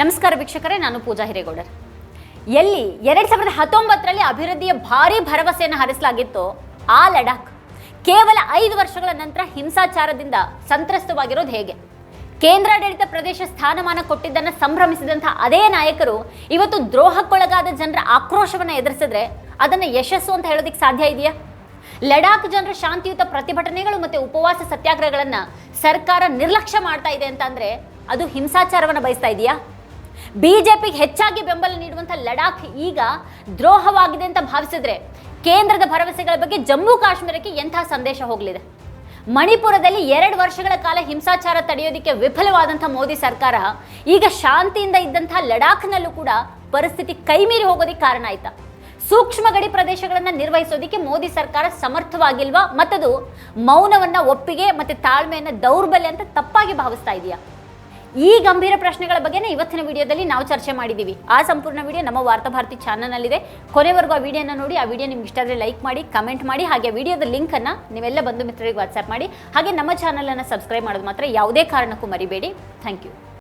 ನಮಸ್ಕಾರ ವೀಕ್ಷಕರೇ, ನಾನು ಪೂಜಾ ಹಿರೇಗೌಡರ್. ಎಲ್ಲಿ 2019ರಲ್ಲಿ ಅಭಿವೃದ್ಧಿಯ ಭಾರಿ ಭರವಸೆಯನ್ನು ಹರಿಸಲಾಗಿತ್ತು ಆ ಲಡಾಖ್ ಕೇವಲ 5 ವರ್ಷಗಳ ನಂತರ ಹಿಂಸಾಚಾರದಿಂದ ಸಂತ್ರಸ್ತವಾಗಿರೋದು ಹೇಗೆ? ಕೇಂದ್ರಾಡಳಿತ ಪ್ರದೇಶ ಸ್ಥಾನಮಾನ ಕೊಟ್ಟಿದ್ದನ್ನು ಸಂಭ್ರಮಿಸಿದಂಥ ಅದೇ ನಾಯಕರು ಇವತ್ತು ದ್ರೋಹಕ್ಕೊಳಗಾದ ಜನರ ಆಕ್ರೋಶವನ್ನು ಎದುರಿಸಿದ್ರೆ ಅದನ್ನು ಯಶಸ್ಸು ಅಂತ ಹೇಳೋದಕ್ಕೆ ಸಾಧ್ಯ ಇದೆಯಾ? ಲಡಾಖ್ ಜನರ ಶಾಂತಿಯುತ ಪ್ರತಿಭಟನೆಗಳು ಮತ್ತು ಉಪವಾಸ ಸತ್ಯಾಗ್ರಹಗಳನ್ನು ಸರ್ಕಾರ ನಿರ್ಲಕ್ಷ್ಯ ಮಾಡ್ತಾ ಇದೆ ಅಂತಂದ್ರೆ ಅದು ಹಿಂಸಾಚಾರವನ್ನು ಬಯಸ್ತಾ ಇದೆಯಾ? ಬಿಜೆಪಿಗೆ ಹೆಚ್ಚಾಗಿ ಬೆಂಬಲ ನೀಡುವಂಥ ಲಡಾಖ್ ಈಗ ದ್ರೋಹವಾಗಿದೆ ಅಂತ ಭಾವಿಸಿದ್ರೆ ಕೇಂದ್ರದ ಭರವಸೆಗಳ ಬಗ್ಗೆ ಜಮ್ಮು ಕಾಶ್ಮೀರಕ್ಕೆ ಎಂಥ ಸಂದೇಶ ಹೋಗಲಿದೆ? ಮಣಿಪುರದಲ್ಲಿ 2 ವರ್ಷಗಳ ಕಾಲ ಹಿಂಸಾಚಾರ ತಡೆಯೋದಕ್ಕೆ ವಿಫಲವಾದಂಥ ಮೋದಿ ಸರ್ಕಾರ ಈಗ ಶಾಂತಿಯಿಂದ ಇದ್ದಂಥ ಲಡಾಖ್ನಲ್ಲೂ ಕೂಡ ಪರಿಸ್ಥಿತಿ ಕೈಮೀರಿ ಹೋಗೋದಕ್ಕೆ ಕಾರಣ ಆಯ್ತಾ? ಸೂಕ್ಷ್ಮ ಗಡಿ ಪ್ರದೇಶಗಳನ್ನು ನಿರ್ವಹಿಸೋದಕ್ಕೆ ಮೋದಿ ಸರ್ಕಾರ ಸಮರ್ಥವಾಗಿಲ್ವಾ? ಮತ್ತದು ಮೌನವನ್ನ ಒಪ್ಪಿಗೆ ಮತ್ತೆ ತಾಳ್ಮೆಯನ್ನ ದೌರ್ಬಲ್ಯ ಅಂತ ತಪ್ಪಾಗಿ ಭಾವಿಸ್ತಾ ಇದೆಯಾ? ಈ ಗಂಭೀರ ಪ್ರಶ್ನೆಗಳ ಬಗ್ಗೆನೇ ಇವತ್ತಿನ ವಿಡಿಯೋದಲ್ಲಿ ನಾವು ಚರ್ಚೆ ಮಾಡಿದ್ದೀವಿ. ಆ ಸಂಪೂರ್ಣ ವಿಡಿಯೋ ನಮ್ಮ ವಾರ್ತಾಭಾರತಿ ಚಾನಲ್ನಲ್ಲಿದೆ. ಕೊನೆವರೆಗೂ ಆ ವಿಡಿಯೋನ ನೋಡಿ. ಆ ವಿಡಿಯೋ ನಿಮ್ಗೆ ಇಷ್ಟ ಆದರೆ ಲೈಕ್ ಮಾಡಿ, ಕಮೆಂಟ್ ಮಾಡಿ. ಹಾಗೆ ವಿಡಿಯೋದ ಲಿಂಕನ್ನು ನೀವೆಲ್ಲ ಬಂಧು ಮಿತ್ರರಿಗೆ ವಾಟ್ಸ್ಆ್ಯಪ್ ಮಾಡಿ. ಹಾಗೆ ನಮ್ಮ ಚಾನಲನ್ನು ಸಬ್ಸ್ಕ್ರೈಬ್ ಮಾಡೋದು ಮಾತ್ರ ಯಾವುದೇ ಕಾರಣಕ್ಕೂ ಮರಿಬೇಡಿ. Thank you.